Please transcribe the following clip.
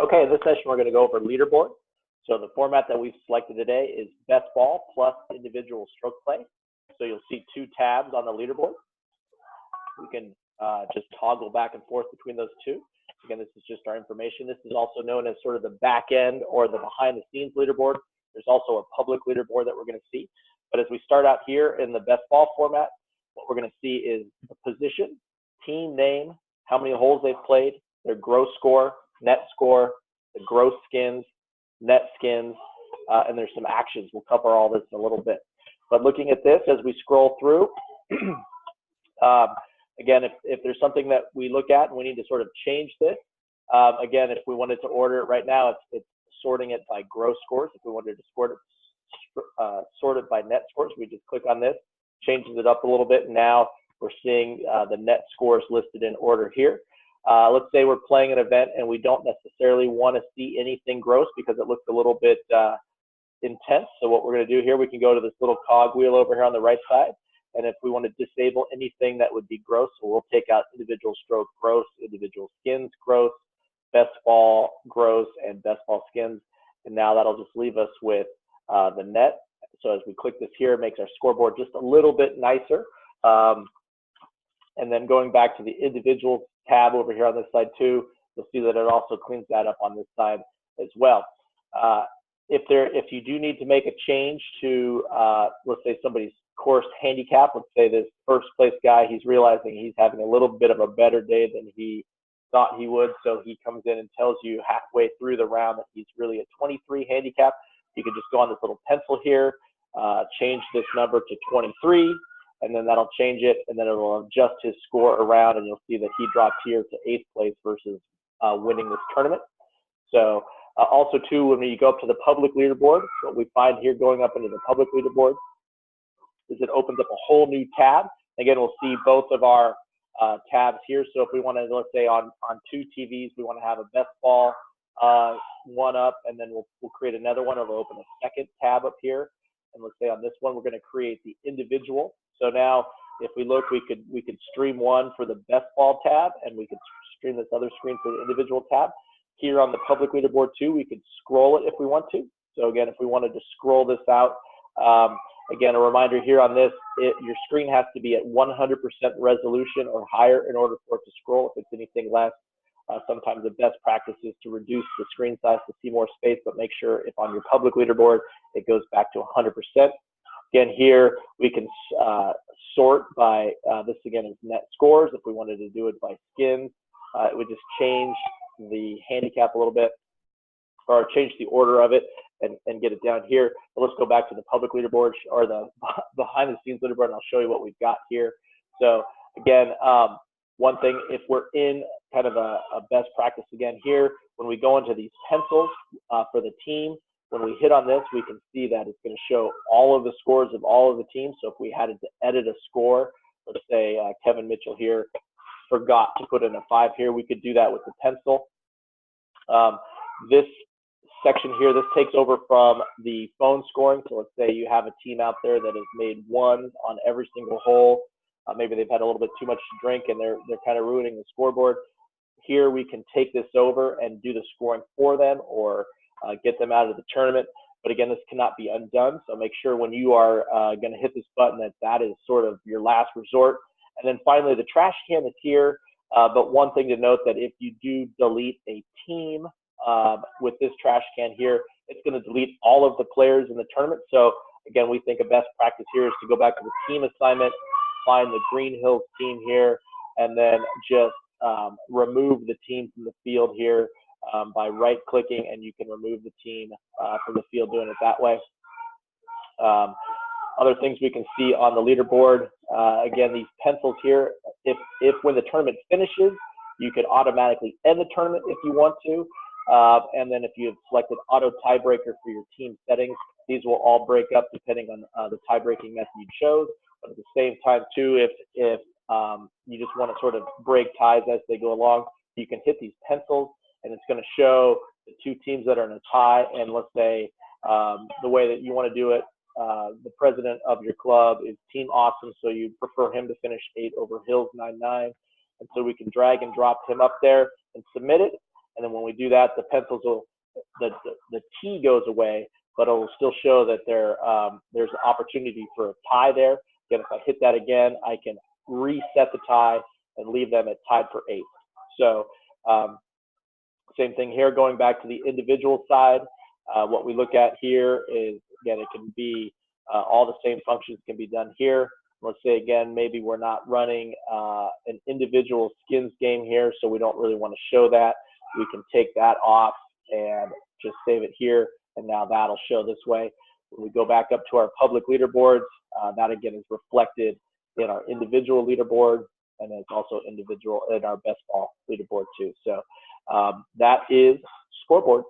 Okay, in this session, we're going to go over leaderboard. So the format that we've selected today is best ball plus individual stroke play. So you'll see two tabs on the leaderboard. We can just toggle back and forth between those two. Again, this is just our information. This is also known as sort of the back end or the behind the scenes leaderboard. There's also a public leaderboard that we're going to see. But as we start out here in the best ball format, what we're going to see is the position, team name, how many holes they've played, their gross score, net score, the gross skins, net skins, and there's some actions. We'll cover all this in a little bit. But looking at this as we scroll through, again, if there's something that we look at and we need to sort of change this, again, if we wanted to order it right now, it's sorting it by gross scores. If we wanted to sort it by net scores, we just click on this, changes it up a little bit. Now we're seeing the net scores listed in order here. Let's say we're playing an event and we don't necessarily want to see anything gross because it looks a little bit intense. So what we're going to do here, we can go to this little cog wheel over here on the right side. And if we want to disable anything that would be gross, so we'll take out individual stroke gross, individual skins gross, best ball gross, and best ball skins. And now that'll just leave us with the net. So as we click this here, it makes our scoreboard just a little bit nicer. And then going back to the individual tab over here on this side too, you'll see that it also cleans that up on this side as well. If you do need to make a change to, let's say somebody's course handicap, let's say this first place guy, he's realizing he's having a little bit of a better day than he thought he would, so he comes in and tells you halfway through the round that he's really a 23 handicap. You can just go on this little pencil here, change this number to 23, and then that'll change it, and then it'll adjust his score around, and you'll see that he dropped here to 8th place versus winning this tournament. So also too, when you go up to the public leaderboard, what we find here going up into the public leaderboard is it opens up a whole new tab. Again, we'll see both of our tabs here. So if we want to, let's say on two TVs, we want to have a best ball one up, and then we'll create another one. It'll open a second tab up here. And let's say on this one, we're going to create the individual. So now if we look, we could stream one for the best ball tab, and we could stream this other screen for the individual tab. Here on the public leaderboard too, we could scroll it if we want to. So again, if we wanted to scroll this out, again, a reminder here on this, your screen has to be at 100% resolution or higher in order for it to scroll. If it's anything less, sometimes the best practice is to reduce the screen size to see more space, but make sure if on your public leaderboard, it goes back to 100%. Again, here we can sort by, this again is net scores. If we wanted to do it by skins, it would just change the handicap a little bit, or change the order of it and get it down here. But let's go back to the public leaderboard or the behind the scenes leaderboard, and I'll show you what we've got here. So again, one thing, if we're in kind of a best practice again here, when we go into these pencils for the team, when we hit on this, we can see that it's going to show all of the scores of all of the teams. So if we had to edit a score, let's say Kevin Mitchell here forgot to put in a 5 here, we could do that with the pencil. This section here, this takes over from the phone scoring. So let's say you have a team out there that has made 1 on every single hole. Maybe they've had a little bit too much to drink and they're kind of ruining the scoreboard. Here we can take this over and do the scoring for them, or get them out of the tournament. But again, this cannot be undone. So make sure when you are going to hit this button that is sort of your last resort. And then finally, the trash can is here. But one thing to note, that if you do delete a team with this trash can here, it's going to delete all of the players in the tournament. So again, we think a best practice here is to go back to the team assignment, find the Green Hills team here, and then just remove the team from the field here by right-clicking, and you can remove the team from the field doing it that way. Other things we can see on the leaderboard, again, these pencils here, if when the tournament finishes, you could automatically end the tournament if you want to. And then if you have selected auto tiebreaker for your team settings, these will all break up depending on the tie-breaking method you chose. But at the same time too, if you just want to sort of break ties as they go along, you can hit these pencils, and it's going to show the 2 teams that are in a tie. And let's say the way that you want to do it, the president of your club is Team Awesome, so you prefer him to finish 8 over Hills 9-9. And so we can drag and drop him up there and submit it. And And then when we do that, the pencils will, the T goes away, but it'll still show that there's an opportunity for a tie there. Again, if I hit that again, I can reset the tie and leave them at tied for 8. So same thing here, going back to the individual side. What we look at here is, again, it can be all the same functions can be done here. Let's say, again, maybe we're not running an individual skins game here, so we don't really want to show that. We can take that off and just save it here, and now that'll show this way. When we go back up to our public leaderboards, that again is reflected in our individual leaderboard, and then it's also individual in our best ball leaderboard too. So that is scoreboards.